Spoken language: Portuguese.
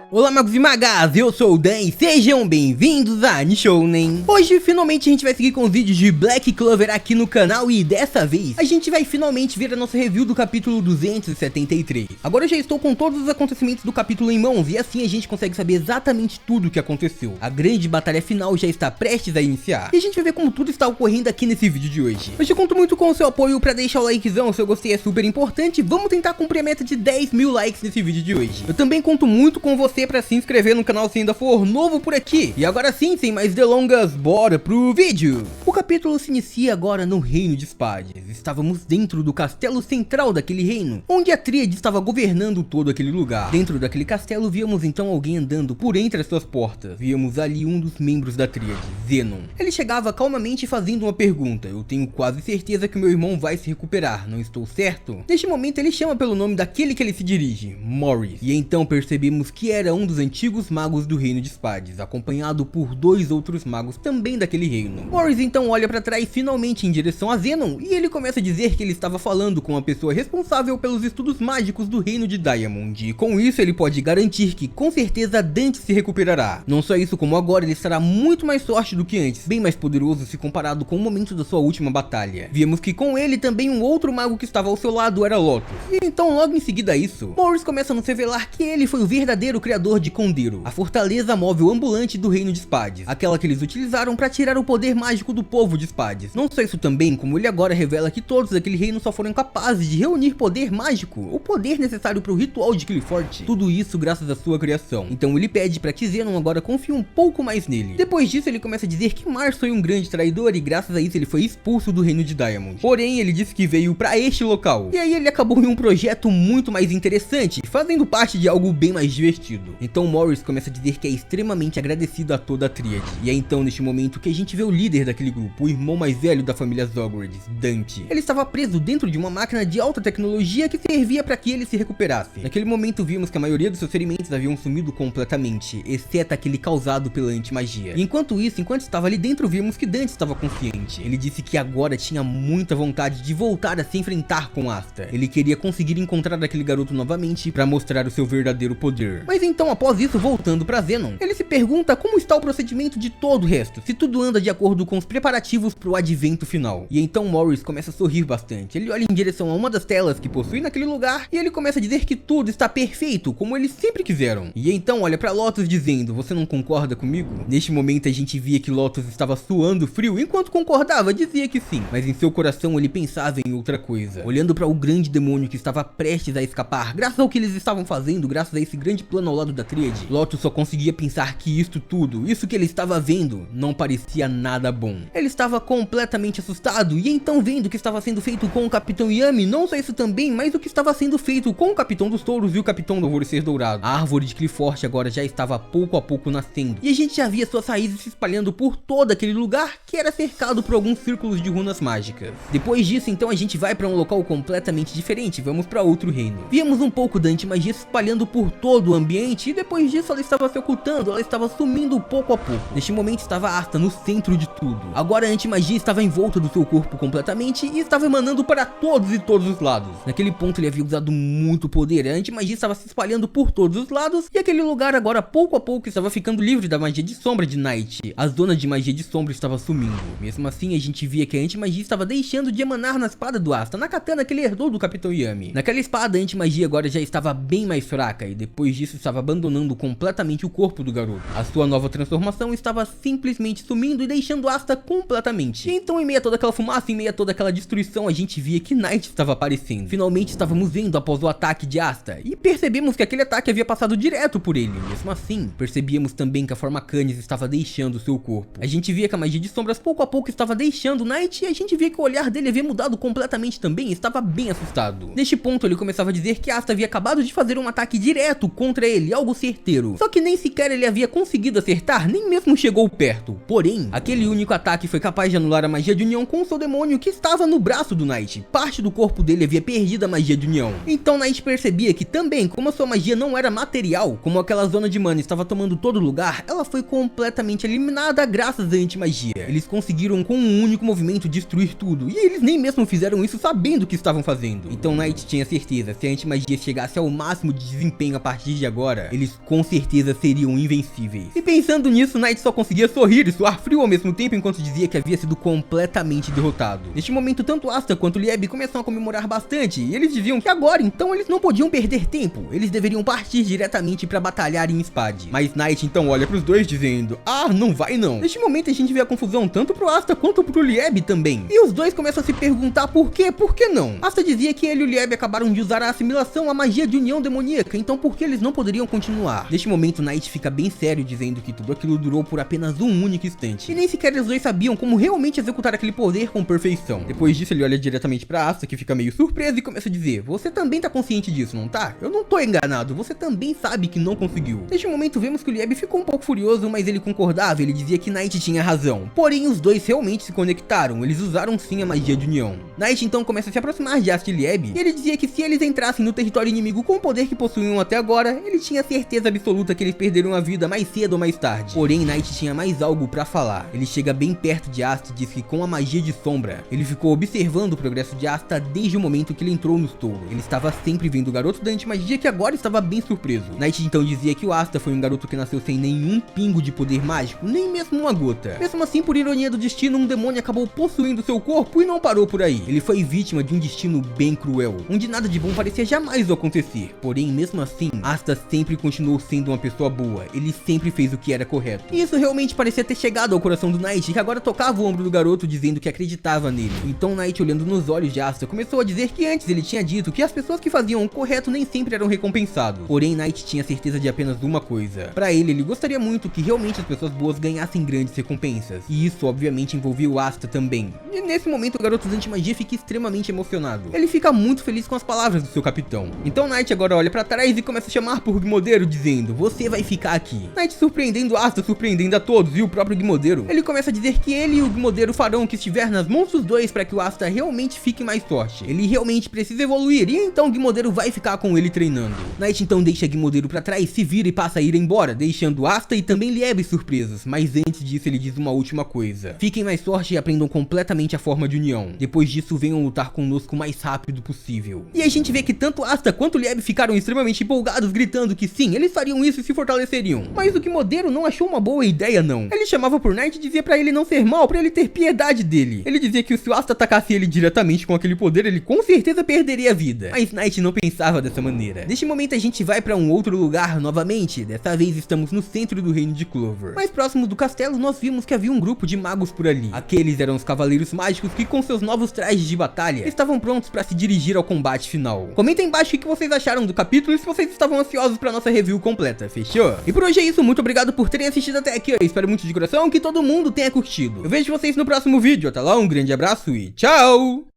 Olá magos e magas, eu sou o Dan e sejam bem-vindos a Nishounen. Hoje finalmente a gente vai seguir com os vídeos de Black Clover aqui no canal e dessa vez a gente vai finalmente ver a nossa review do capítulo 273. Agora eu já estou com todos os acontecimentos do capítulo em mãos e assim a gente consegue saber exatamente tudo o que aconteceu. A grande batalha final já está prestes a iniciar e a gente vai ver como tudo está ocorrendo aqui nesse vídeo de hoje. Eu te conto muito com o seu apoio para deixar o likezão, se eu gostei é super importante. Vamos tentar cumprir a meta de 10 mil likes nesse vídeo de hoje. Eu também conto muito com você para se inscrever no canal se ainda for novo por aqui. E agora sim, sem mais delongas, bora pro vídeo. O capítulo se inicia agora no Reino de Spades. Estávamos dentro do castelo central daquele reino, onde a Tríade estava governando todo aquele lugar. Dentro daquele castelo víamos então alguém andando por entre as suas portas. Víamos ali um dos membros da Tríade, Zenon. Ele chegava calmamente fazendo uma pergunta. Eu tenho quase certeza que meu irmão vai se recuperar, não estou certo? Neste momento ele chama pelo nome daquele que ele se dirige, Morris. E então percebemos que era um dos antigos magos do Reino de Spades, acompanhado por dois outros magos também daquele reino. Morris então olha para trás finalmente em direção a Zenon e ele começa a dizer que ele estava falando com a pessoa responsável pelos estudos mágicos do Reino de Diamond, e com isso ele pode garantir que com certeza Dante se recuperará. Não só isso, como agora ele estará muito mais forte do que antes, bem mais poderoso se comparado com o momento da sua última batalha. Vimos que com ele também um outro mago que estava ao seu lado era Lotus. E então logo em seguida a isso, Morris começa a nos revelar que ele foi o verdadeiro criador de Condero, a fortaleza móvel ambulante do Reino de Spades, aquela que eles utilizaram para tirar o poder mágico do povo de Spades. Não só isso também, como ele agora revela que todos daquele reino só foram capazes de reunir poder mágico, o poder necessário para o ritual de Clifford, tudo isso graças à sua criação. Então ele pede para que Zenon agora confie um pouco mais nele. Depois disso ele começa a dizer que Mars foi um grande traidor e graças a isso ele foi expulso do Reino de Diamond. Porém ele disse que veio para este local, e aí ele acabou em um projeto muito mais interessante, fazendo parte de algo bem mais divertido. Então Morris começa a dizer que é extremamente agradecido a toda a Tríade. E é então neste momento que a gente vê o líder daquele grupo, o irmão mais velho da família Zograds, Dante. Ele estava preso dentro de uma máquina de alta tecnologia que servia para que ele se recuperasse. Naquele momento vimos que a maioria dos seus ferimentos haviam sumido completamente, exceto aquele causado pela antimagia. E enquanto isso, enquanto estava ali dentro, vimos que Dante estava consciente. Ele disse que agora tinha muita vontade de voltar a se enfrentar com Asta. Ele queria conseguir encontrar aquele garoto novamente para mostrar o seu verdadeiro poder. Mas então após isso, voltando para Zenon, ele se pergunta como está o procedimento de todo o resto, se tudo anda de acordo com os preparativos para o advento final. E então Morris começa a sorrir bastante. Ele olha em direção a uma das telas que possui naquele lugar e ele começa a dizer que tudo está perfeito, como eles sempre quiseram. E então olha para Lotus dizendo: você não concorda comigo? Neste momento a gente via que Lotus estava suando frio, enquanto concordava dizia que sim, mas em seu coração ele pensava em outra coisa. Olhando para o grande demônio que estava prestes a escapar, graças ao que eles estavam fazendo, graças a esse grande plano ao lado da Tríade, Lotus só conseguia pensar que isto tudo, isso que ele estava vendo, não parecia nada bom. Ele estava completamente assustado e então vendo o que estava sendo feito com o Capitão Yami, não só isso também, mas o que estava sendo feito com o Capitão dos Touros e o Capitão do Alvorecer Dourado. A árvore de Clifford agora já estava pouco a pouco nascendo e a gente já via suas raízes se espalhando por todo aquele lugar que era cercado por alguns círculos de runas mágicas. Depois disso então a gente vai para um local completamente diferente, vamos para outro reino. Víamos um pouco da antimagia se espalhando por todo o ambiente e depois disso ela estava se ocultando, ela estava sumindo pouco a pouco. Neste momento estava Asta no centro de tudo. Agora a antimagia estava em volta do seu corpo completamente e estava emanando para todos e todos os lados. Naquele ponto ele havia usado muito poder, a antimagia estava se espalhando por todos os lados e aquele lugar agora pouco a pouco estava ficando livre da magia de sombra de Night. A zona de magia de sombra estava sumindo. Mesmo assim a gente via que a antimagia estava deixando de emanar na espada do Asta, na katana que ele herdou do Capitão Yami. Naquela espada a antimagia agora já estava bem mais fraca e depois disso estava abandonando completamente o corpo do garoto. A sua nova transformação estava simplesmente sumindo e deixando Asta completamente. E então em meio a toda aquela fumaça, em meio a toda aquela destruição, a gente via que Night estava aparecendo. Finalmente estávamos vendo após o ataque de Asta e percebemos que aquele ataque havia passado direto por ele. Mesmo assim, percebíamos também que a forma Canis estava deixando seu corpo. A gente via que a magia de sombras pouco a pouco estava deixando Night e a gente via que o olhar dele havia mudado completamente também e estava bem assustado. Neste ponto ele começava a dizer que Asta havia acabado de fazer um ataque direto contra ele, algo certeiro. Só que nem sequer ele havia conseguido acertar, nem mesmo chegou perto. Porém, aquele único ataque foi capaz de anular a magia de união com o seu demônio que estava no braço do Night. Parte do corpo dele havia perdido a magia de união. Então Night percebia que também, como a sua magia não era material, como aquela zona de mana estava tomando todo lugar, ela foi completamente eliminada graças à antimagia. Eles conseguiram com um único movimento destruir tudo, e eles nem mesmo fizeram isso sabendo o que estavam fazendo. Então Night tinha certeza, se a antimagia chegasse ao máximo de desempenho a partir de agora, agora, eles com certeza seriam invencíveis. E pensando nisso, Knight só conseguia sorrir e suar frio ao mesmo tempo enquanto dizia que havia sido completamente derrotado. Neste momento, tanto Asta quanto Lieb começam a comemorar bastante, e eles diziam que agora então eles não podiam perder tempo, eles deveriam partir diretamente para batalhar em Spade. Mas Knight então olha para os dois dizendo: ah, não vai não. Neste momento a gente vê a confusão tanto pro Asta quanto pro Lieb também, e os dois começam a se perguntar por que não. Asta dizia que ele e o Lieb acabaram de usar a assimilação, a magia de união demoníaca, então por que eles não poderiam continuar? Neste momento Knight fica bem sério dizendo que tudo aquilo durou por apenas um único instante, e nem sequer os dois sabiam como realmente executar aquele poder com perfeição. Depois disso ele olha diretamente pra Asta, que fica meio surpresa, e começa a dizer: você também tá consciente disso, não tá? Eu não tô enganado, você também sabe que não conseguiu. Neste momento vemos que o Lieb ficou um pouco furioso, mas ele concordava, ele dizia que Knight tinha razão. Porém os dois realmente se conectaram, eles usaram sim a magia de união. Knight então começa a se aproximar de Asta e Lieb, e ele dizia que se eles entrassem no território inimigo com o poder que possuíam até agora, ele tinha certeza absoluta que eles perderiam a vida mais cedo ou mais tarde. Porém Knight tinha mais algo pra falar. Ele chega bem perto de Asta e diz que com a magia de sombra, ele ficou observando o progresso de Asta desde o momento que ele entrou no estouro. Ele estava sempre vendo o garoto da antimagia, que agora estava bem surpreso. Knight então dizia que o Asta foi um garoto que nasceu sem nenhum pingo de poder mágico, nem mesmo uma gota. Mesmo assim, por ironia do destino, um demônio acabou possuindo seu corpo e não parou por aí. Ele foi vítima de um destino bem cruel, onde nada de bom parecia jamais acontecer. Porém, mesmo assim, Asta sempre continuou sendo uma pessoa boa. Ele sempre fez o que era correto. E isso realmente parecia ter chegado ao coração do Knight, que agora tocava o ombro do garoto dizendo que acreditava nele. Então Knight, olhando nos olhos de Asta, começou a dizer que antes ele tinha dito que as pessoas que faziam o correto nem sempre eram recompensados. Porém Knight tinha certeza de apenas uma coisa: pra ele gostaria muito que realmente as pessoas boas ganhassem grandes recompensas. E isso obviamente envolvia o Asta também. E nesse momento o garoto da antimagia fica extremamente emocionado. Ele fica muito feliz com as palavras do seu capitão. Então Knight agora olha pra trás e começa a chamar por Gmodeiro, dizendo: você vai ficar aqui. Knight surpreendendo Asta, surpreendendo a todos, e o próprio Gmodeiro, ele começa a dizer que ele e o Gmodeiro farão o que estiver nas mãos dos dois para que o Asta realmente fique mais forte. Ele realmente precisa evoluir, e então Gmodeiro vai ficar com ele treinando. Knight então deixa Gmodeiro pra trás, se vira e passa a ir embora, deixando Asta e também Lieb surpresos. Mas antes disso ele diz uma última coisa: fiquem mais fortes e aprendam completamente a forma de união. Depois disso venham lutar conosco o mais rápido possível. E a gente vê que tanto Asta quanto Lieb ficaram extremamente empolgados, gritando que sim, eles fariam isso e se fortaleceriam. Mas o Gmodeiro não achou uma boa ideia não. Ele chamava por Knight e dizia pra ele não ser mal, pra ele ter piedade dele. Ele dizia que se o Asta atacasse ele diretamente com aquele poder, ele com certeza perderia a vida. Mas Knight não pensava dessa maneira. Neste momento a gente vai pra um outro lugar novamente. Dessa vez estamos no centro do reino de Clover. Mais próximo do castelo nós vimos que havia um grupo de magos por ali. Aqueles eram os cavaleiros mágicos que com seus novos trajes de batalha estavam prontos pra se dirigir ao combate final. Comenta aí embaixo o que vocês acharam do capítulo e se vocês estavam ansiosos pra nossa review completa, fechou? E por hoje é isso, muito obrigado por terem assistido até aqui. Eu espero muito de coração que todo mundo tenha curtido. Eu vejo vocês no próximo vídeo. Até lá, um grande abraço e tchau!